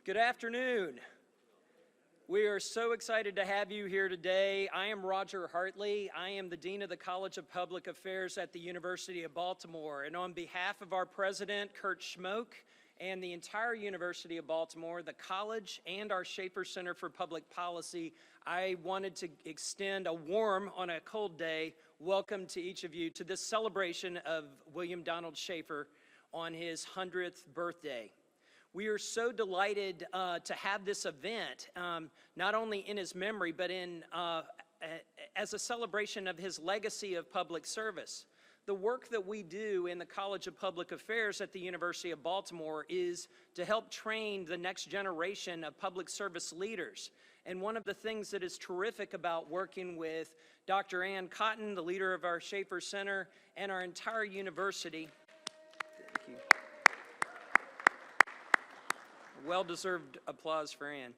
Good afternoon. We are so excited to have you here today. I am Roger Hartley. I am the Dean of the College of Public Affairs at the University of Baltimore. And on behalf of our president, Kurt Schmoke, and the entire University of Baltimore, the college, and our Schaefer Center for Public Policy, I wanted to extend a warm, on a cold day, welcome to each of you to this celebration of William Donald Schaefer on his 100th birthday. We are so delighted to have this event, not only in his memory, but as a celebration of his legacy of public service. The work that we do in the College of Public Affairs at the University of Baltimore is to help train the next generation of public service leaders. And one of the things that is terrific about working with Dr. Ann Cotton, the leader of our Shaffer Center, and our entire university, thank you. Well-deserved applause for Ann.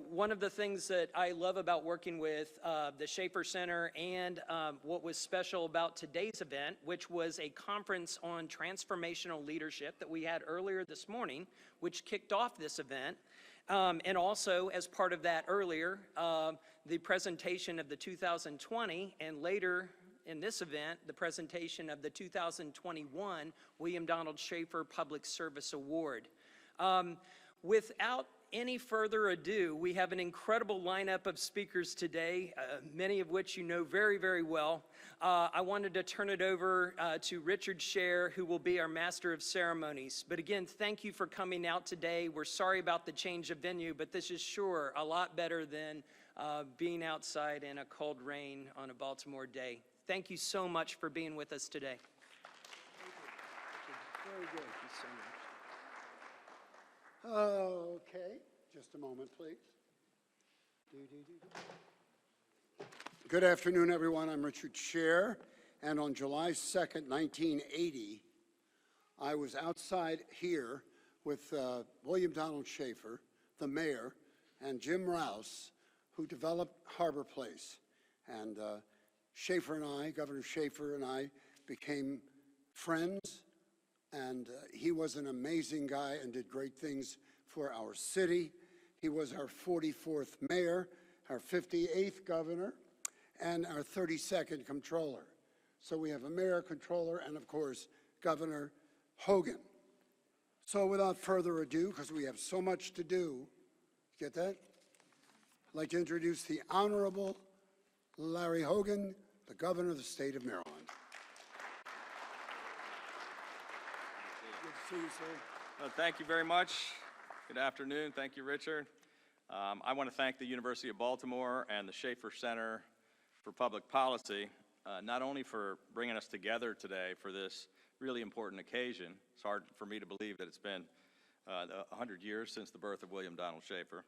One of the things that I love about working with the Shaffer Center and what was special about today's event, which was a conference on transformational leadership that we had earlier this morning, which kicked off this event, and also as part of that earlier, the presentation of the 2020 and later in this event, the presentation of the 2021 William Donald Schaefer Public Service Award. Without any further ado, we have an incredible lineup of speakers today, many of which you know very, very well. I wanted to turn it over to Richard Scher, who will be our Master of Ceremonies. But again, thank you for coming out today. We're sorry about the change of venue, but this is sure a lot better than being outside in a cold rain on a Baltimore day. Thank you so much for being with us today. Very good. Thank you so much. Okay, just a moment, please. Good afternoon, everyone. I'm Richard Scher, and on July 2nd, 1980, I was outside here with William Donald Schaefer, the mayor, and Jim Rouse, who developed Harbor Place. And Schaefer and I, Governor Schaefer and I, became friends. And he was an amazing guy and did great things for our city. He was our 44th mayor, our 58th governor, and our 32nd comptroller. So we have a mayor, comptroller, and of course, Governor Hogan. So without further ado, because we have so much to do, get that? I'd like to introduce the Honorable Larry Hogan, the Governor of the state of Maryland. See you, sir. Well, thank you very much. Good afternoon. Thank you, Richard. I want to thank the University of Baltimore and the Schaefer Center for Public Policy, not only for bringing us together today for this really important occasion. It's hard for me to believe that it's been 100 years since the birth of William Donald Schaefer,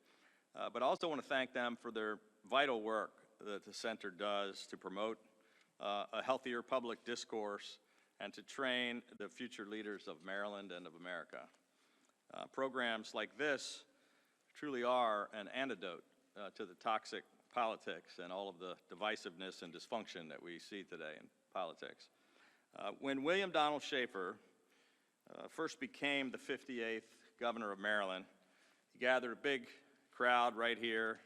but I also want to thank them for their vital work that the center does to promote a healthier public discourse and to train the future leaders of Maryland and of America. Programs like this truly are an antidote to the toxic politics and all of the divisiveness and dysfunction that we see today in politics. When William Donald Schaefer first became the 58th governor of Maryland, he gathered a big crowd right here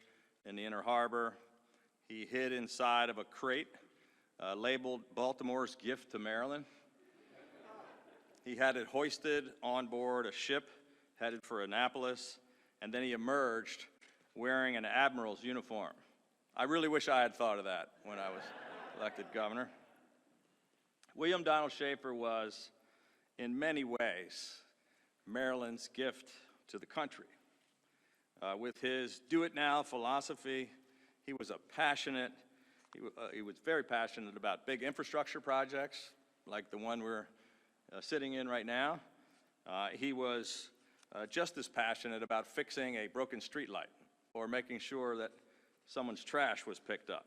in the Inner Harbor. He hid inside of a crate labeled Baltimore's gift to Maryland. He had it hoisted on board a ship headed for Annapolis, and then he emerged wearing an admiral's uniform. I really wish I had thought of that when I was elected governor. William Donald Schaefer was, in many ways, Maryland's gift to the country. With his do-it-now philosophy, he was he was very passionate about big infrastructure projects, like the one we're sitting in right now. He was just as passionate about fixing a broken streetlight or making sure that someone's trash was picked up.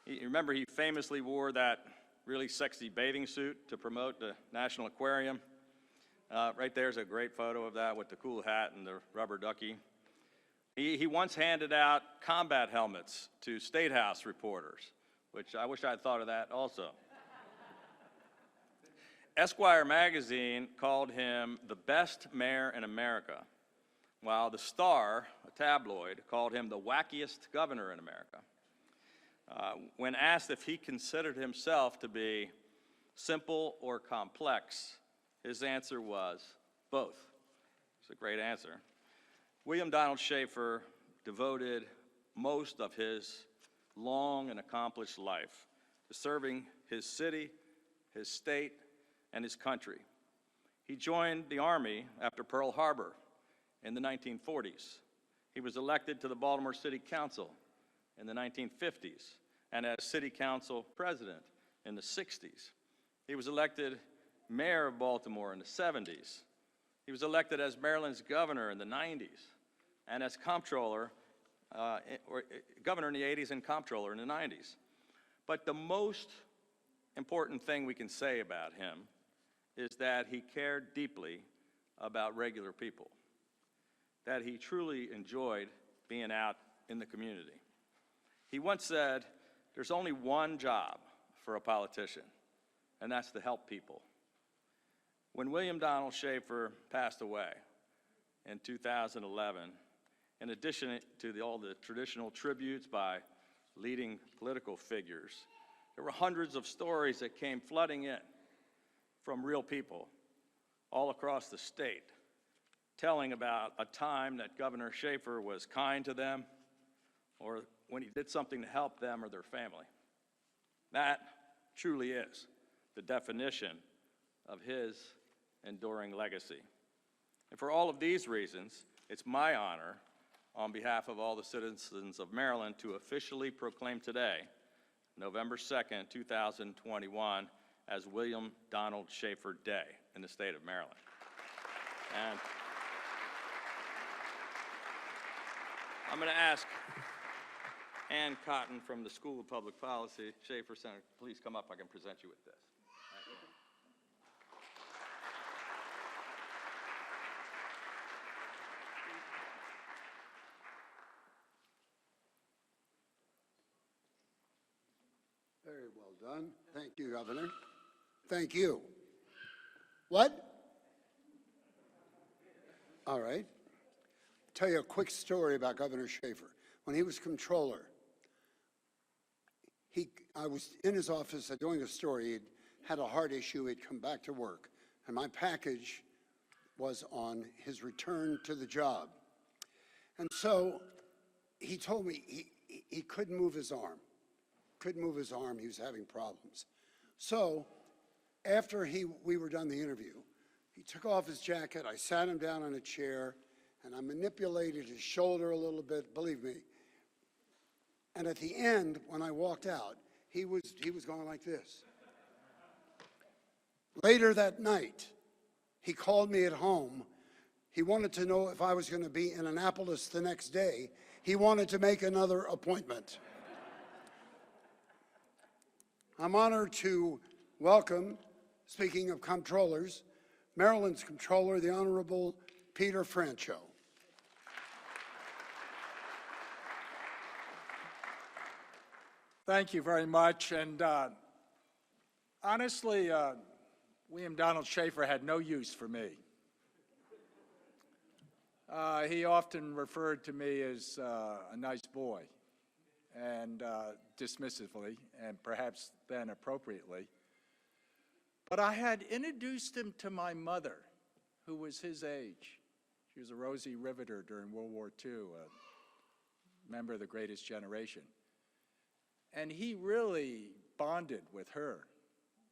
Remember, he famously wore that really sexy bathing suit to promote the National Aquarium. Right there's a great photo of that with the cool hat and the rubber ducky. He once handed out combat helmets to State House reporters, which I wish I'd thought of that also. Esquire magazine called him the best mayor in America while the Star, a tabloid, called him the wackiest governor in America. When asked if he considered himself to be simple or complex, his answer was both. It's a great answer. William Donald Schaefer devoted most of his long and accomplished life to serving his city, his state, and his country. He joined the Army after Pearl Harbor in the 1940s. He was elected to the Baltimore City Council in the 1950s and as City Council President in the 60s. He was elected Mayor of Baltimore in the 70s. He was elected as Maryland's governor in the 90s and as Comptroller, governor in the 80s and Comptroller in the 90s. But the most important thing we can say about him is that he cared deeply about regular people, that he truly enjoyed being out in the community. He once said, "There's only one job for a politician, and that's to help people." When William Donald Schaefer passed away in 2011, in addition to all the traditional tributes by leading political figures, there were hundreds of stories that came flooding in from real people all across the state, telling about a time that Governor Schaefer was kind to them or when he did something to help them or their family. That truly is the definition of his enduring legacy. And for all of these reasons, it's my honor, on behalf of all the citizens of Maryland, to officially proclaim today, November 2nd, 2021, as William Donald Schaefer Day in the state of Maryland. And I'm going to ask Ann Cotton from the School of Public Policy, Shaffer Center, please come up. I can present you with this. Thank you. Very well done. Thank you, Governor. Thank you. What? All right. Tell you a quick story about Governor Schaefer. When he was Comptroller, I was in his office doing a story. He'd had a heart issue. He'd come back to work. And my package was on his return to the job. And so he told me he couldn't move his arm. Couldn't move his arm. He was having problems. So after we were done the interview, he took off his jacket. I sat him down on a chair, and I manipulated his shoulder a little bit, believe me. And at the end, when I walked out, he was going like this. Later that night, he called me at home. He wanted to know if I was going to be in Annapolis the next day. He wanted to make another appointment. I'm honored to welcome, speaking of comptrollers, Maryland's Comptroller, the Honorable Peter Franchot. Thank you very much. And honestly, William Donald Schaefer had no use for me. He often referred to me as a nice boy, and dismissively, and perhaps then appropriately. But I had introduced him to my mother, who was his age. She was a Rosie Riveter during World War II, a member of the Greatest Generation. And he really bonded with her.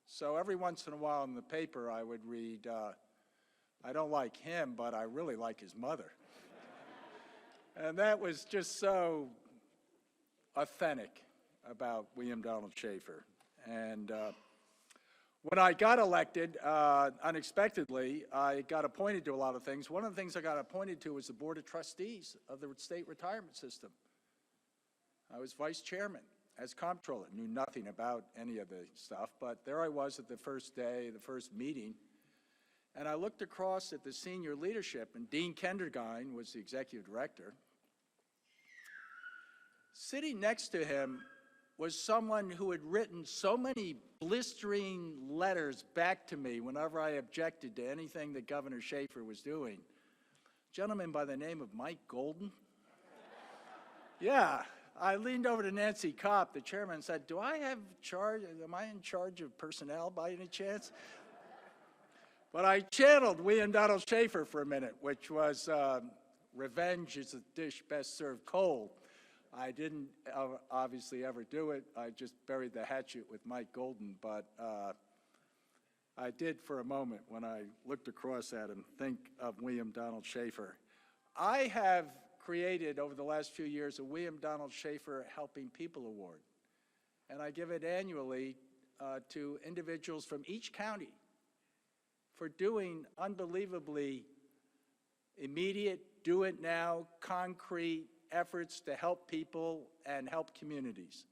So every once in a while in the paper, I would read, I don't like him, but I really like his mother. And that was just so authentic about William Donald Schaefer. And when I got elected, unexpectedly, I got appointed to a lot of things. One of the things I got appointed to was the Board of Trustees of the state retirement system. I was vice chairman as comptroller. Knew nothing about any of the stuff, but there I was at the first day, the first meeting, and I looked across at the senior leadership, and Dean Kendergine was the executive director. Sitting next to him was someone who had written so many blistering letters back to me whenever I objected to anything that Governor Schaefer was doing. gentleman by the name of Mike Golden. Yeah, I leaned over to Nancy Kopp, the chairman, and said, am I in charge of personnel by any chance? But I channeled Donald Schaefer for a minute, which was revenge is a dish best served cold. I didn't obviously ever do it. I just buried the hatchet with Mike Golden, but I did for a moment when I looked across at him think of Donald Schaefer. I have created over the last few years a Donald Schaefer Helping People Award, and I give it annually to individuals from each county for doing unbelievably immediate, do it now, concrete efforts to help people and help communities.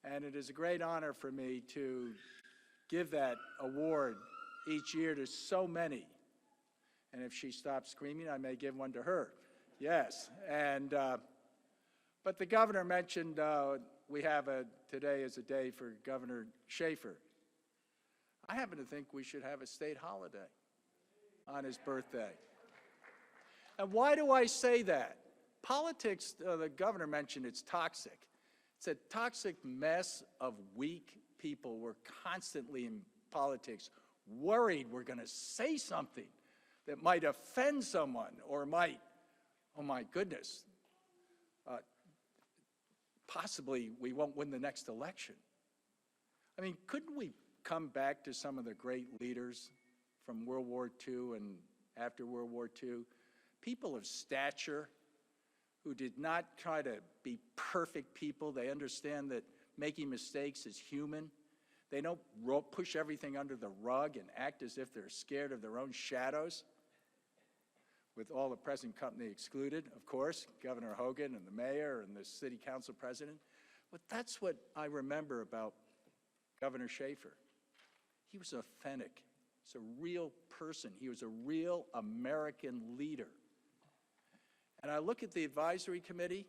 And it is a great honor for me to give that award each year to so many. And if she stops screaming, I may give one to her. Yes, and, but the governor mentioned we have today is a day for Governor Schaefer. I happen to think we should have a state holiday on his birthday. And why do I say that? Politics, the governor mentioned it's toxic. It's a toxic mess of weak people. We're constantly in politics worried we're going to say something that might offend someone or might, oh my goodness, possibly we won't win the next election. I mean, couldn't we come back to some of the great leaders from World War II and after World War II? People of stature who did not try to be perfect people. They understand that making mistakes is human. They don't push everything under the rug and act as if they're scared of their own shadows, with all the present company excluded, of course, Governor Hogan and the mayor and the city council president. But that's what I remember about Governor Schaefer. He was authentic. He's a real person. He was a real American leader. And I look at the advisory committee.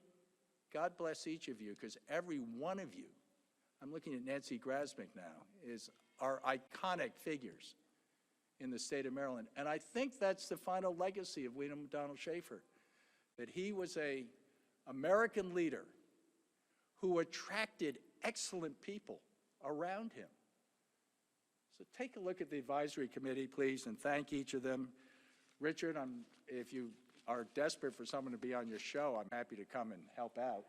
God bless each of you, because every one of you, I'm looking at Nancy Grasmick now, are iconic figures in the state of Maryland. And I think that's the final legacy of Donald Schaefer, that he was an American leader who attracted excellent people around him. So take a look at the advisory committee, please, and thank each of them. Richard, if you are desperate for someone to be on your show, I'm happy to come and help out.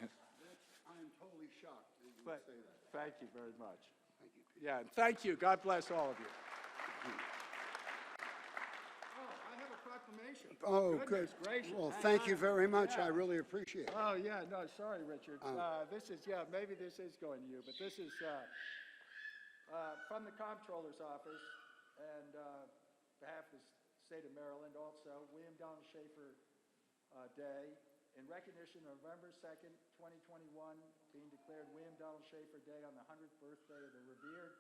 I'm totally shocked that you would say that. Thank you very much. Thank you, Peter. Yeah, and thank you. God bless all of you. I have a proclamation. Oh, good. Goodness gracious. Well, Hang thank you on. very much. Yeah. I really appreciate it. Oh, yeah, no, sorry, Richard. This is, maybe this is going to you, but this is from the Comptroller's office, and behalf of the state of Maryland also, Donald Schaefer Day, in recognition of November 2nd, 2021, being declared Donald Schaefer Day on the 100th birthday of the revered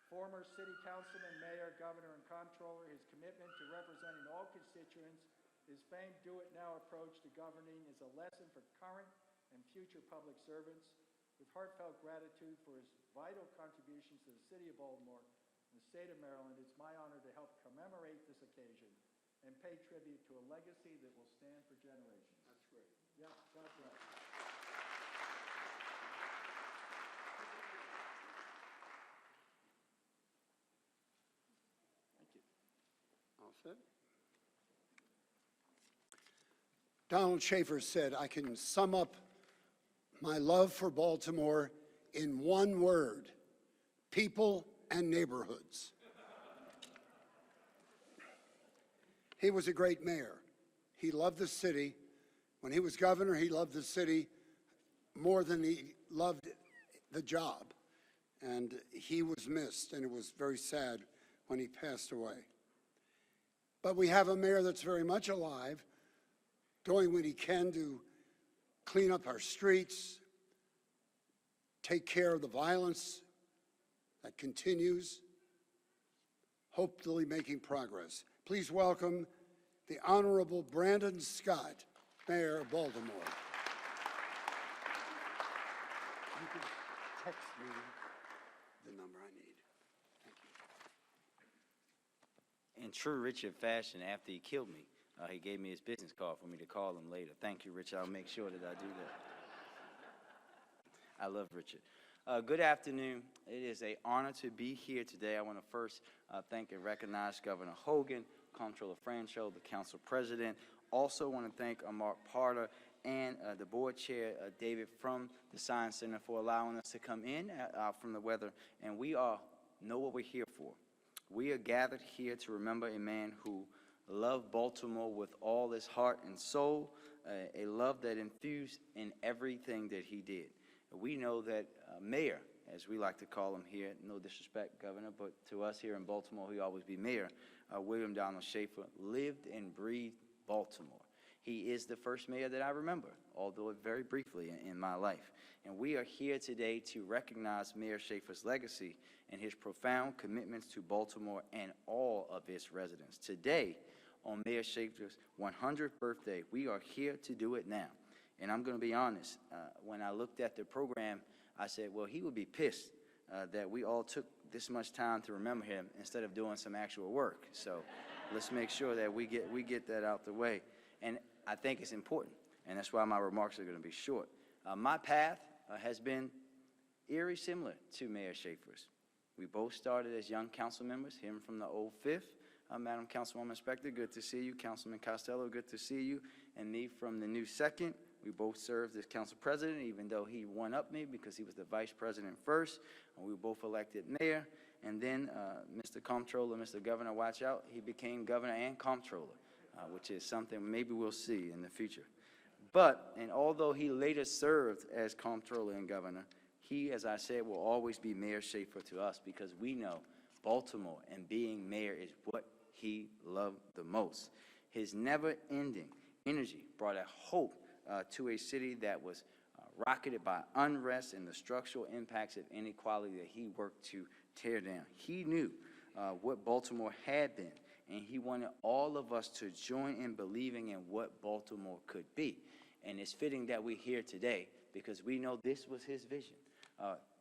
former city councilman, mayor, governor, and comptroller. His commitment to representing all constituents, his famed do-it-now approach to governing is a lesson for current and future public servants. With heartfelt gratitude for his vital contributions to the city of Baltimore and the state of Maryland, it's my honor to help commemorate this occasion and pay tribute to a legacy that will stand for generations. That's great. Yeah, God bless. Thank you. All set? Donald Schaefer said, I can sum up my love for Baltimore in one word: people and neighborhoods. He was a great mayor. He loved the city. When he was governor, he loved the city more than he loved the job. And he was missed, and it was very sad when he passed away. But we have a mayor that's very much alive, doing what he can to clean up our streets, take care of the violence that continues, hopefully making progress. Please welcome the Honorable Brandon Scott, Mayor of Baltimore. You can text me the number I need. Thank you. in true Richard fashion, after he killed me, he gave me his business card for me to call him later. Thank you, Richard. I'll make sure that I do that. I love Richard. Good afternoon. It is an honor to be here today. I want to first thank and recognize Governor Hogan, Comptroller Franchot, the Council President. Also want to thank Mark Parter and the Board Chair, David, from the Science Center for allowing us to come in from the weather. And we all know what we're here for. We are gathered here to remember a man who loved Baltimore with all his heart and soul, a love that infused in everything that he did. We know that Mayor, as we like to call him here, no disrespect, Governor, but to us here in Baltimore, he'll always be Mayor, William Donald Schaefer, lived and breathed Baltimore. He is the first mayor that I remember, although very briefly in my life. And we are here today to recognize Mayor Schaefer's legacy and his profound commitments to Baltimore and all of its residents. Today, on Mayor Schaefer's 100th birthday, we are here to do it now. And I'm going to be honest, when I looked at the program, I said, well, he would be pissed that we all took this much time to remember him instead of doing some actual work. So let's make sure that we get that out the way. And I think it's important, and that's why my remarks are going to be short. My path has been eerie similar to Mayor Schaefer's. We both started as young council members, him from the old Fifth. Madam Councilwoman Spector, good to see you. Councilman Costello, good to see you. And me from the new Second. We both served as council president, even though he one-upped me because he was the vice president first. And we were both elected mayor. And then Mr. Comptroller, Mr. Governor, watch out, he became governor and comptroller, which is something maybe we'll see in the future. But, and although he later served as comptroller and governor, he, as I said, will always be Mayor Schaefer to us because we know Baltimore and being mayor is what he loved the most. His never-ending energy brought a hope to a city that was rocketed by unrest and the structural impacts of inequality that he worked to tear down. He knew what Baltimore had been, and he wanted all of us to join in believing in what Baltimore could be. And it's fitting that we're here today because we know this was his vision.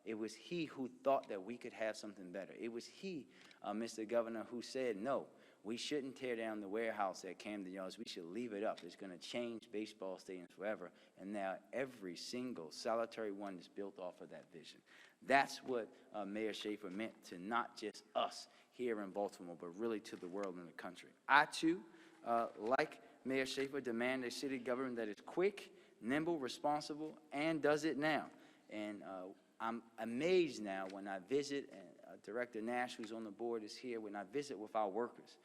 It was he who thought that we could have something better. It was he, Mr. Governor, who said, no, we shouldn't tear down the warehouse at Camden Yards. We should leave it up. It's going to change baseball stadiums forever. And now every single solitary one is built off of that vision. That's what Mayor Schaefer meant to not just us here in Baltimore, but really to the world and the country. I, too, like Mayor Schaefer, demand a city government that is quick, nimble, responsible, and does it now. And I'm amazed now when I visit, and Director Nash, who's on the board, is here, when I visit with our workers,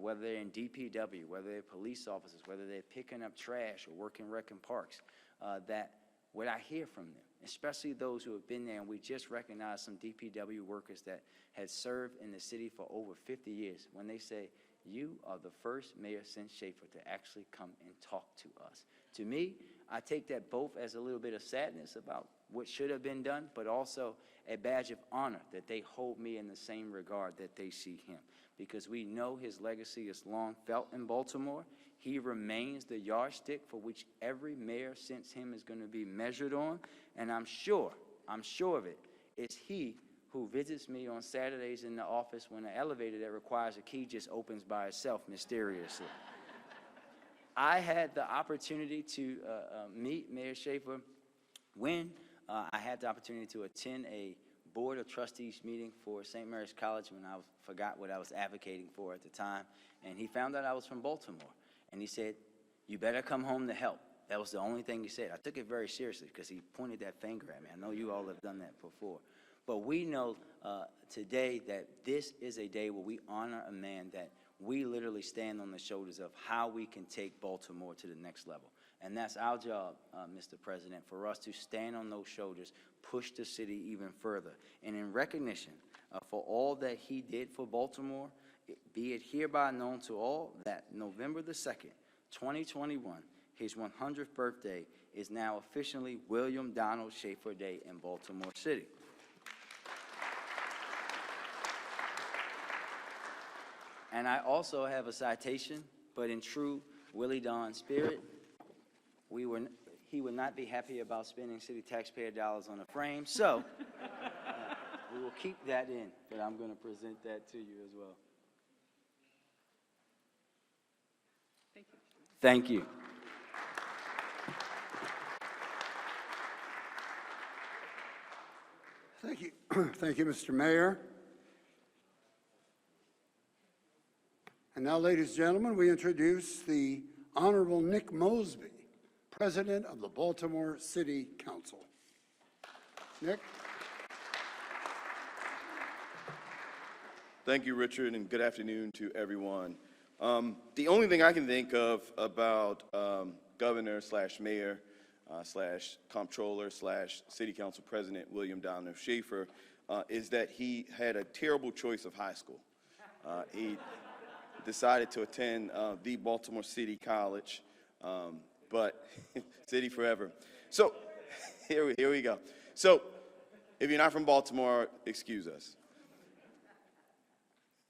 whether they're in DPW, whether they're police officers, whether they're picking up trash or working rec and parks, that what I hear from them, especially those who have been there, and we just recognized some DPW workers that had served in the city for over 50 years, when they say, you are the first mayor since Schaefer to actually come and talk to us. To me, I take that both as a little bit of sadness about what should have been done, but also a badge of honor that they hold me in the same regard that they see him. Because we know his legacy is long felt in Baltimore. He remains the yardstick for which every mayor since him is going to be measured on. And I'm sure of it, it's he who visits me on Saturdays in the office when the elevator that requires a key just opens by itself mysteriously. I had the opportunity to meet Mayor Schaefer when I had the opportunity to attend a Board of Trustees meeting for St. Mary's College when I forgot what I was advocating for at the time. And he found out I was from Baltimore. And he said, you better come home to help. That was the only thing he said. I took it very seriously because he pointed that finger at me. I know you all have done that before. But we know today that this is a day where we honor a man that we literally stand on the shoulders of how we can take Baltimore to the next level. And that's our job, Mr. President, for us to stand on those shoulders, push the city even further. And in recognition for all that he did for Baltimore, be it hereby known to all that November the 2nd, 2021, his 100th birthday, is now officially William Donald Schaefer Day in Baltimore City. And I also have a citation, but in true Willie Don spirit, he would not be happy about spending city taxpayer dollars on a frame, so we will keep that in, but I'm going to present that to you as well. Thank you. Thank you. Thank you, Mr. Mayor. And now, ladies and gentlemen, we introduce the Honorable Nick Mosby, President of the Baltimore City Council. Nick? Thank you, Richard, and good afternoon to everyone. The only thing I can think of about Governor / Mayor / Comptroller / City Council President William Donald Schaefer is that he had a terrible choice of high school. He decided to attend the Baltimore City College, but City forever. So here we go. So if you're not from Baltimore, excuse us.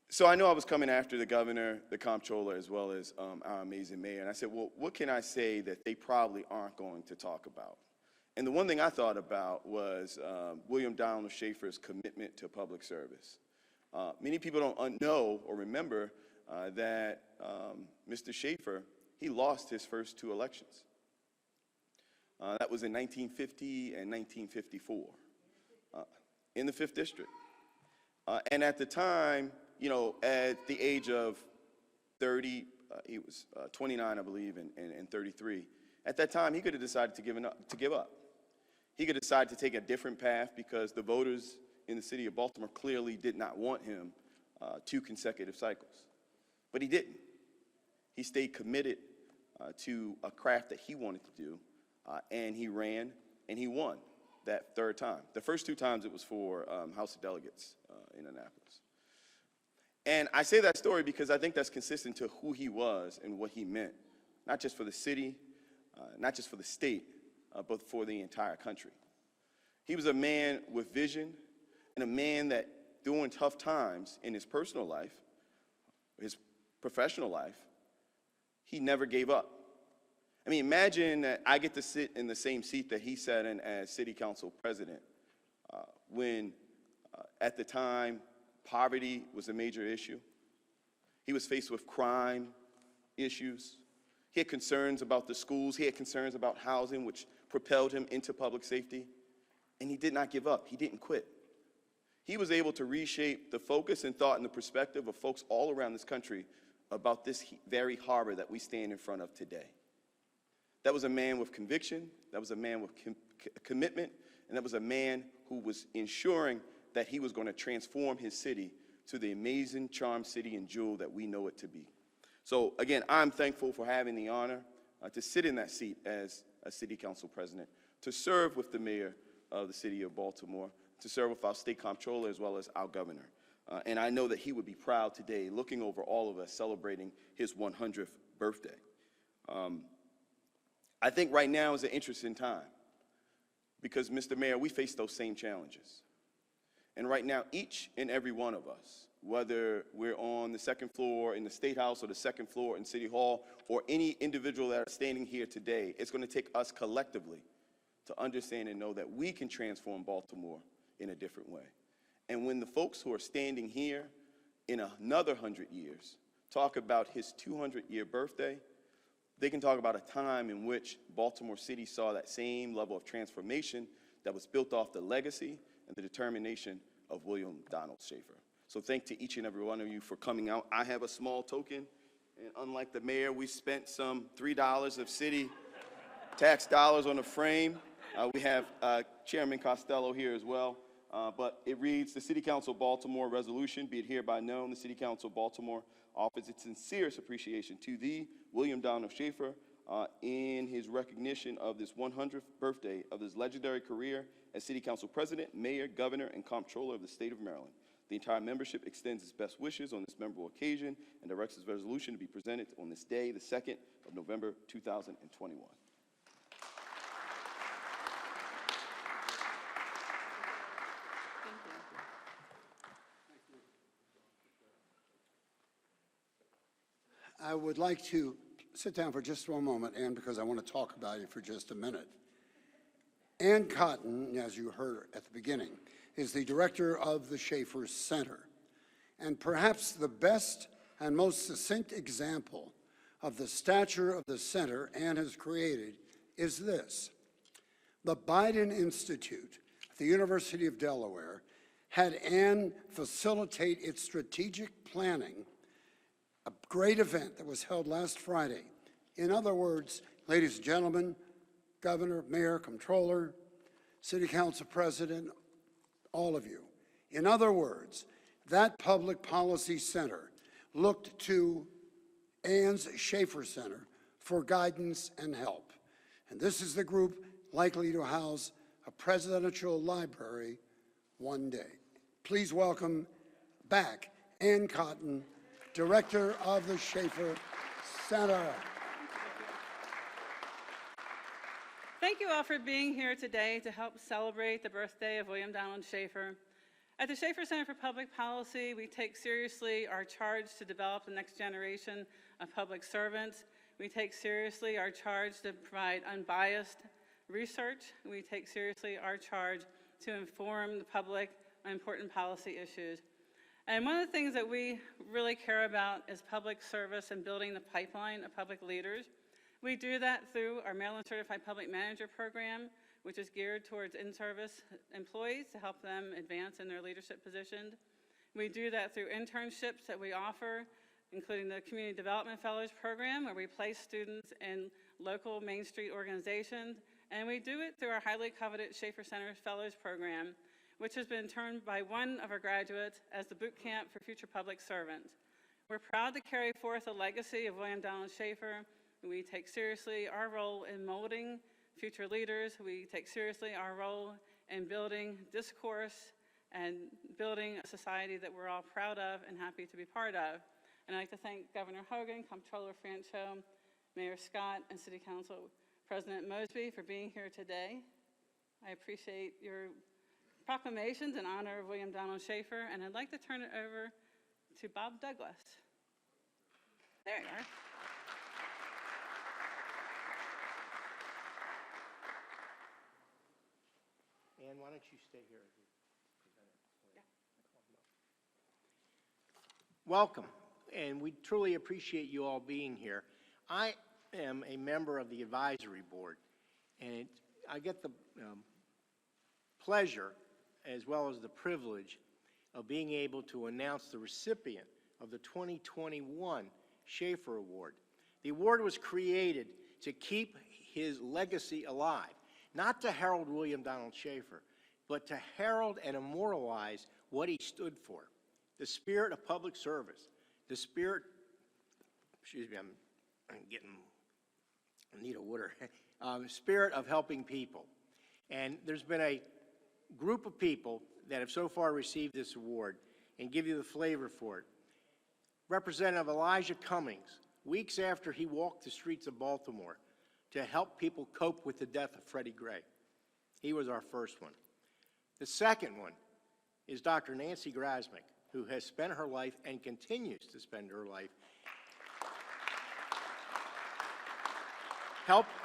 So I know I was coming after the governor, the comptroller, as well as our amazing mayor. And I said, well, what can I say that they probably aren't going to talk about? And the one thing I thought about was William Donald Schaefer's commitment to public service. Many people don't know or remember that Mr. Shaffer, he lost his first 2 elections. That was in 1950 and 1954 in the 5th District. And at the time, you know, at the age of 30, he was 29, I believe, and 33. At that time, he could have decided to give up. He could have decided to take a different path because the voters in the city of Baltimore clearly did not want him 2 consecutive cycles. But he didn't. He stayed committed to a craft that he wanted to do, and he ran, and he won that 3rd time. The first 2 times it was for House of Delegates in Annapolis. And I say that story because I think that's consistent to who he was and what he meant, not just for the city, not just for the state, but for the entire country. He was a man with vision and a man that during tough times in his personal life, his professional life, he never gave up. I mean, imagine that I get to sit in the same seat that he sat in as city council president when at the time poverty was a major issue. He was faced with crime issues. He had concerns about the schools. He had concerns about housing, which propelled him into public safety. And he did not give up. He didn't quit. He was able to reshape the focus and thought and the perspective of folks all around this country about this very harbor that we stand in front of today. That was a man with conviction. That was a man with commitment. And that was a man who was ensuring that he was going to transform his city to the amazing, charmed city and jewel that we know it to be. So again, I'm thankful for having the honor to sit in that seat as a city council president, to serve with the mayor of the city of Baltimore, to serve with our state comptroller as well as our governor. And I know that he would be proud today, looking over all of us, celebrating his 100th birthday. I think right now is an interesting time because, Mr. Mayor, we face those same challenges. And right now, each and every one of us, whether we're on the 2nd floor in the State House or the 2nd floor in City Hall, or any individual that are standing here today, it's going to take us collectively to understand and know that we can transform Baltimore in a different way. And when the folks who are standing here in another 100 years talk about his 200-year birthday, they can talk about a time in which Baltimore City saw that same level of transformation that was built off the legacy and the determination of William Donald Schaefer. So thank to each and every one of you for coming out. I have a small token, and unlike the mayor, we spent some $3 of city tax dollars on a frame. We have Chairman Costello here as well. But it reads, the City Council of Baltimore resolution, be it hereby known, the City Council of Baltimore offers its sincerest appreciation to thee, William Donald Schaefer, in his recognition of this 100th birthday of his legendary career as City Council President, Mayor, Governor, and Comptroller of the State of Maryland. The entire membership extends its best wishes on this memorable occasion and directs this resolution to be presented on this day, the 2nd of November, 2021. I would like to sit down for just one moment, Ann, because I want to talk about you for just a minute. Ann Cotton, as you heard at the beginning, is the director of the Shaffer Center, and perhaps the best and most succinct example of the stature of the center Ann has created is this. The Biden Institute at the University of Delaware had Ann facilitate its strategic planning, a great event that was held last Friday. In other words, ladies and gentlemen, Governor, Mayor, Comptroller, City Council President, all of you. In other words, that public policy center looked to Ann's Schaefer Center for guidance and help. And this is the group likely to house a presidential library one day. Please welcome back Ann Cotton, Director of the Schaefer Center. Thank you all for being here today to help celebrate the birthday of William Donald Schaefer. At the Schaefer Center for Public Policy, we take seriously our charge to develop the next generation of public servants. We take seriously our charge to provide unbiased research. We take seriously our charge to inform the public on important policy issues. And one of the things that we really care about is public service and building the pipeline of public leaders. We do that through our Maryland Certified Public Manager Program, which is geared towards in-service employees to help them advance in their leadership positions. We do that through internships that we offer, including the Community Development Fellows Program, where we place students in local Main Street organizations. And we do it through our highly coveted Schaefer Center Fellows Program, which has been termed by one of our graduates as the boot camp for future public servants. We're proud to carry forth the legacy of William Donald Schaefer. We take seriously our role in molding future leaders. We take seriously our role in building discourse and building a society that we're all proud of and happy to be part of. And I'd like to thank Governor Hogan, Comptroller Franchot, Mayor Scott, and City Council President Mosby for being here today. I appreciate your proclamations in honor of William Donald Schaefer, and I'd like to turn it over to Bob Douglas. There you are. Ann, why don't you stay here? Welcome, and we truly appreciate you all being here. I am a member of the advisory board, and I get the pleasure as well as the privilege of being able to announce the recipient of the 2021 Schaefer Award. The award was created to keep his legacy alive, not to herald William Donald Schaefer, but to herald and immortalize what he stood for. The spirit of public service, the spirit, excuse me, I need a water, spirit of helping people. And there's been a group of people that have so far received this award, and give you the flavor for it. Representative Elijah Cummings, weeks after he walked the streets of Baltimore to help people cope with the death of Freddie Gray. He was our first one. The second one is Dr. Nancy Grasmick, who has spent her life and continues to spend her life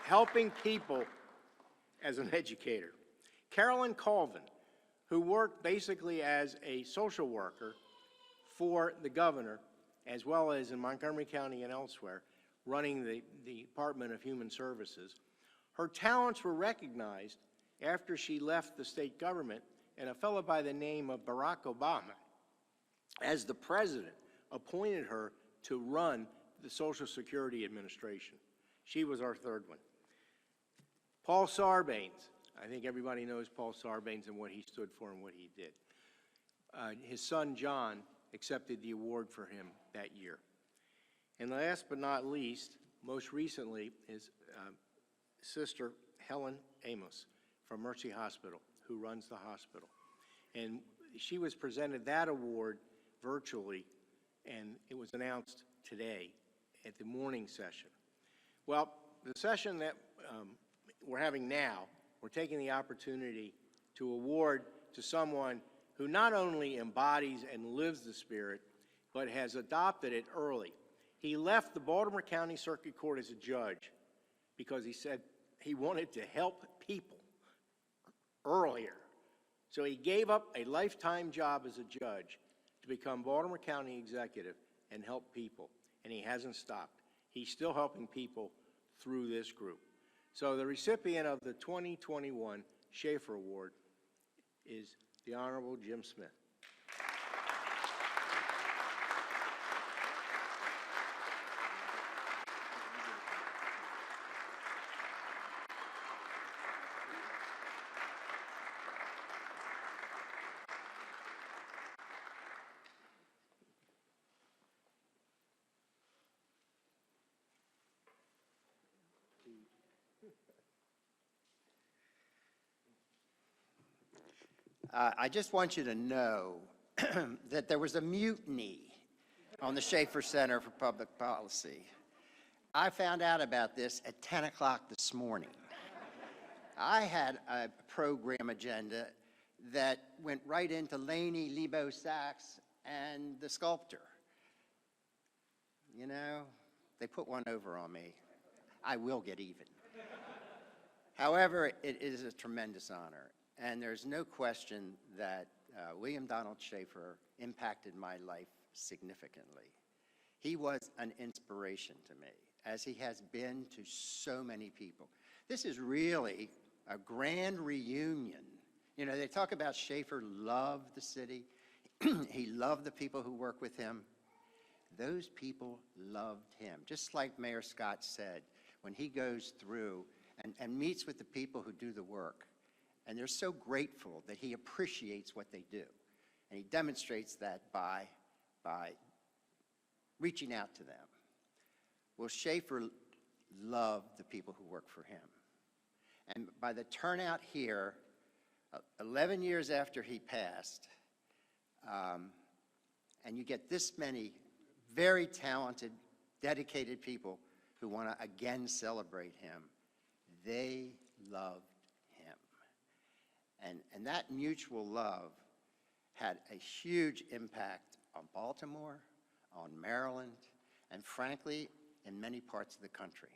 helping people as an educator. Carolyn Colvin, who worked basically as a social worker for the governor, as well as in Montgomery County and elsewhere, running the Department of Human Services. Her talents were recognized after she left the state government, and a fellow by the name of Barack Obama, as the president, appointed her to run the Social Security Administration. She was our third one. Paul Sarbanes. I think everybody knows Paul Sarbanes and what he stood for and what he did. His son, John, accepted the award for him that year. And last but not least, most recently, is Sister Helen Amos from Mercy Hospital, who runs the hospital. And she was presented that award virtually, and it was announced today at the morning session. Well, the session that we're having now, we're taking the opportunity to award to someone who not only embodies and lives the spirit, but has adopted it early. He left the Baltimore County Circuit Court as a judge because he said he wanted to help people earlier. So he gave up a lifetime job as a judge to become Baltimore County executive and help people, and he hasn't stopped. he's still helping people through this group. So the recipient of the 2021 Schaefer Award is the Honorable Jim Smith. I just want you to know that there was a mutiny on the Schaefer Center for Public Policy. I found out about this at 10 o'clock this morning. I had a program agenda that went right into Laney, Lebo Sachs, and the sculptor. You know, they put one over on me. I will get even. However, it is a tremendous honor. And there's no question that William Donald Schaefer impacted my life significantly. He was an inspiration to me, as he has been to so many people. This is really a grand reunion. You know, they talk about Schaefer loved the city. He loved the people who work with him. Those people loved him. Just like Mayor Scott said, when he goes through and meets with the people who do the work, and they're so grateful that he appreciates what they do. And he demonstrates that by reaching out to them. Well, Schaefer loved the people who work for him. And by the turnout here, 11 years after he passed, and you get this many very talented, dedicated people who want to again celebrate him, they loved him. And that mutual love had a huge impact on Baltimore, on Maryland, and frankly, in many parts of the country.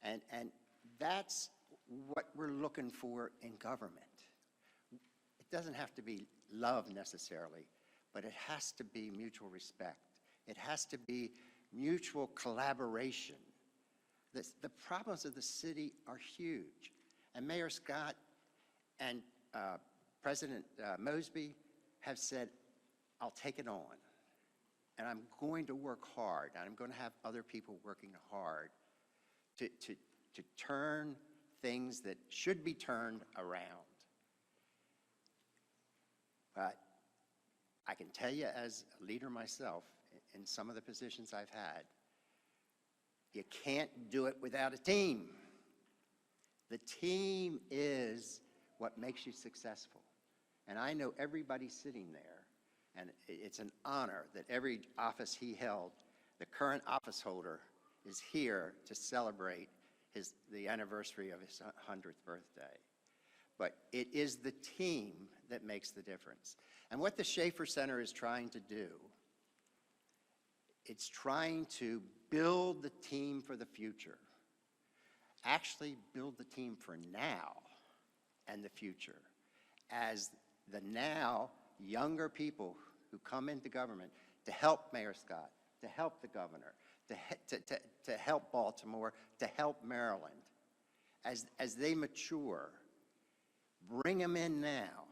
And that's what we're looking for in government. It doesn't have to be love necessarily, but it has to be mutual respect. It has to be mutual collaboration. The problems of the city are huge. And Mayor Scott and President Mosby have said, I'll take it on. And I'm going to work hard, and I'm going to have other people working hard to turn things that should be turned around. But I can tell you, as a leader myself, in some of the positions I've had, you can't do it without a team. The team is what makes you successful. And I know everybody sitting there, and it's an honor that every office he held, the current office holder is here to celebrate the anniversary of his 100th birthday. But it is the team that makes the difference. And what the Shaffer Center is trying to do, it's trying to build the team for the future. Actually build the team for now and the future. As the now younger people who come into government to help Mayor Scott, to help the governor, to help Baltimore, to help Maryland, as they mature, bring them in now,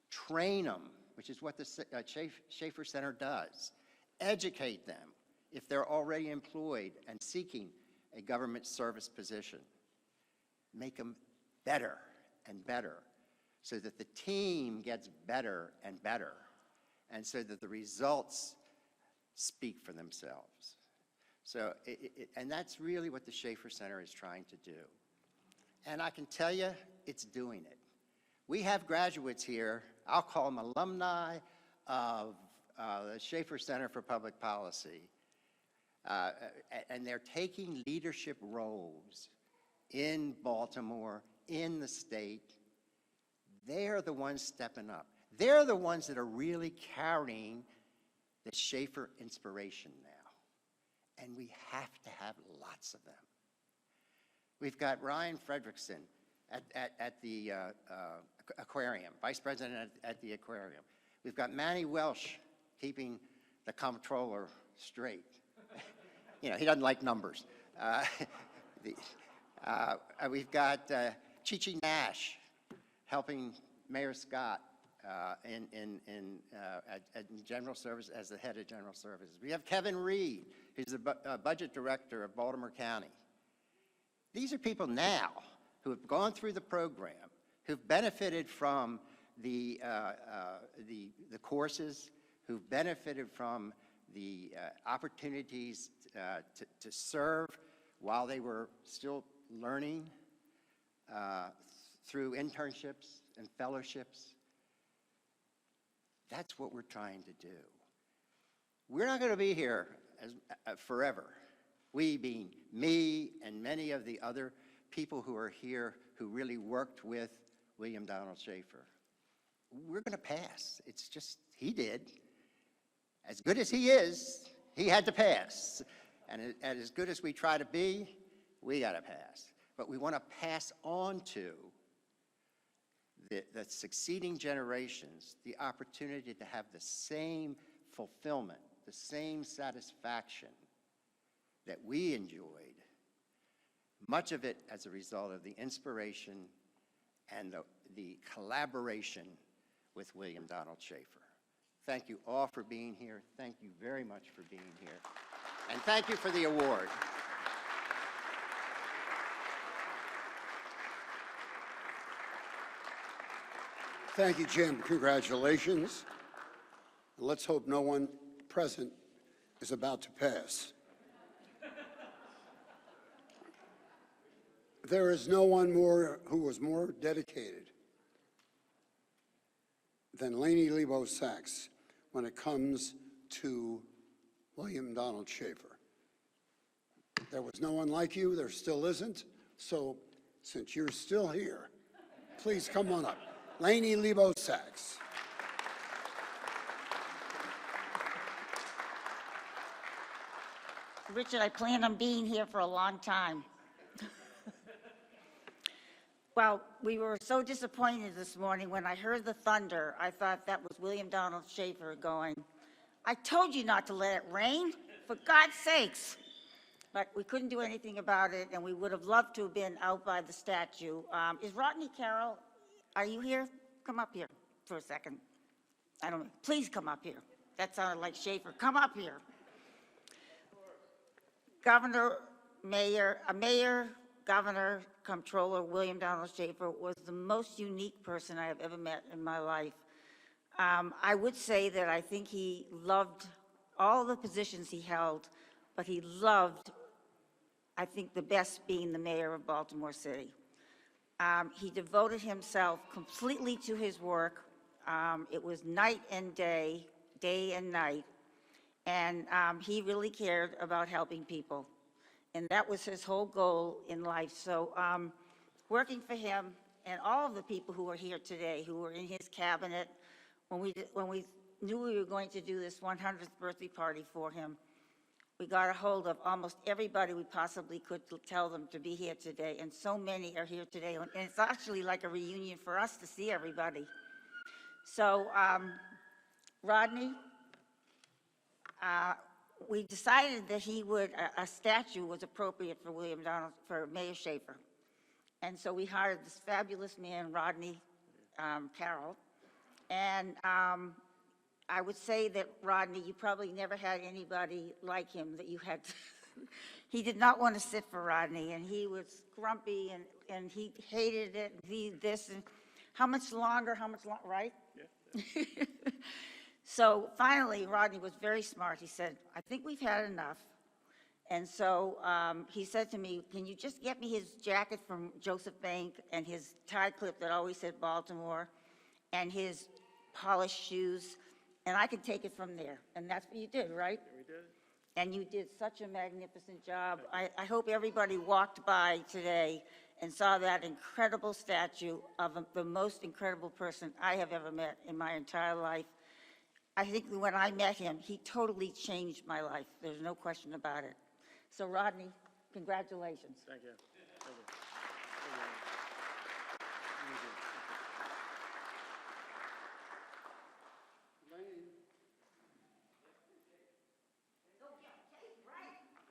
train them, which is what the Schaefer Center does, educate them if they're already employed and seeking a government service position, make them better and better so that the team gets better and better and so that the results speak for themselves. So, and that's really what the Schaefer Center is trying to do. And I can tell you, it's doing it. We have graduates here, I'll call them alumni of the Schaefer Center for Public Policy, and they're taking leadership roles in Baltimore, in the state. They're the ones stepping up. They're the ones that are really carrying the Schaefer inspiration now. And we have to have lots of them. We've got Ryan Fredrickson at the aquarium, vice president at the aquarium. We've got Manny Welsh keeping the Comptroller straight. he doesn't like numbers. The, we've got Chi-Chi Nash helping Mayor Scott in general service as the head of general services. We have Kevin Reed, who's the budget director of Baltimore County. These are people now who have gone through the program, who've benefited from the courses, who've benefited from the opportunities to serve while they were still learning through internships and fellowships. That's what we're trying to do. We're not going to be here forever. We being me and many of the other people who are here who really worked with William Donald Schaefer. We're going to pass. It's just, he did. As good as he is, he had to pass. And as good as we try to be, we got to pass. But we want to pass on to the succeeding generations the opportunity to have the same fulfillment, the same satisfaction that we enjoyed, much of it as a result of the inspiration and the collaboration with William Donald Schaefer. Thank you all for being here. Thank you very much for being here. And thank you for the award. Thank you, Jim. Congratulations. Let's hope no one present is about to pass. There is no one who was more dedicated than Laney Lebo Sachs when it comes to William Donald Schaefer. There was no one like you, there still isn't, so since you're still here, please come on up. Laney Lebo Sachs. Richard, I plan on being here for a long time. Well, we were so disappointed this morning when I heard the thunder. I thought that was William Donald Schaefer going, "I told you not to let it rain, for God's sakes." But we couldn't do anything about it, and we would have loved to have been out by the statue. Is Rodney Carroll, are you here? Come up here for a second. Please come up here. That sounded like Schaefer. Come up here. Mayor, Governor, Comptroller William Donald Schaefer was the most unique person I have ever met in my life. I would say that I think he loved all the positions he held, but he loved, I think, the best being the mayor of Baltimore City. He devoted himself completely to his work. It was night and day and night, and he really cared about helping people. And that was his whole goal in life. So working for him and all of the people who are here today, who were in his cabinet, when we knew we were going to do this 100th birthday party for him, we got a hold of almost everybody we possibly could to tell them to be here today. And so many are here today. And it's actually like a reunion for us to see everybody. So Rodney, we decided that a statue was appropriate for for Mayor Schaefer. And so we hired this fabulous man, Rodney Carroll. And I would say that, Rodney, you probably never had anybody like him that you had to he did not want to sit for Rodney, and he was grumpy, and he hated it, and how much longer, right? Yeah. So finally, Rodney was very smart. He said, "I think we've had enough." And so he said to me, "Can you just get me his jacket from Joseph Bank and his tie clip that always said Baltimore and his polished shoes, and I can take it from there." And that's what you did, right? Yeah, we did. And you did such a magnificent job. I hope everybody walked by today and saw that incredible statue of the most incredible person I have ever met in my entire life. I think when I met him, he totally changed my life. There's no question about it. So Rodney, congratulations. Thank you. Thank you.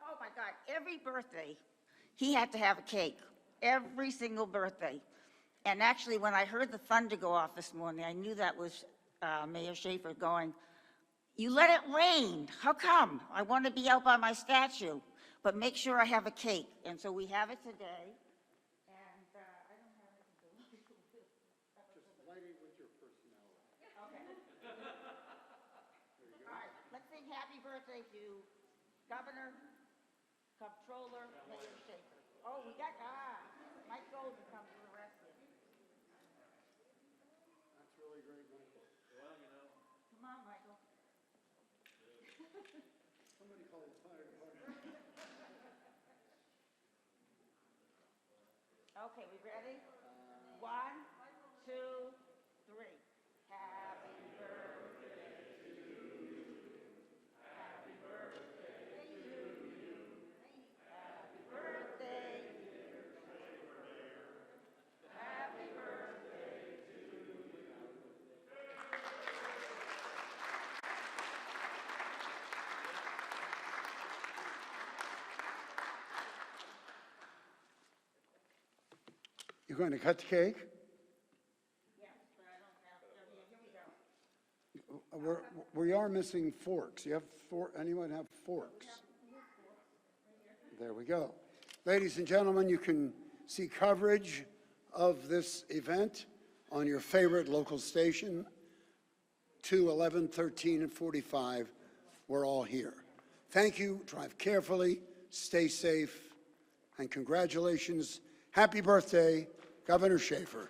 Oh my every birthday, he had to have a cake, every single birthday. And actually, when I heard the thunder go off this morning, I knew that was Mayor Schaefer going, "You let it rain. How come? I want to be out by my statue, but make sure I have a cake." And so we have it today. And I don't have it to do. Just light it with your personality. Okay. All right, let's sing happy birthday to Governor, Comptroller, Mayor Schaefer. Oh, we got, Mike Golden comes to the rescue. That's really great, Michael. Come on, Michael. Somebody call the fire department. Okay, we ready? 1, 2, 3. Happy birthday to you. Happy birthday to you. Happy birthday, dear Schaefer. Happy birthday to you. You going to cut the cake? Yes, but I don't have, here we go. We are missing forks. You have anyone have forks? There we go. Ladies and gentlemen, you can see coverage of this event on your favorite local station, 2, 11, 13, and 45. We're all here. Thank you. Drive carefully. Stay safe. And congratulations. Happy birthday, Governor Schaefer.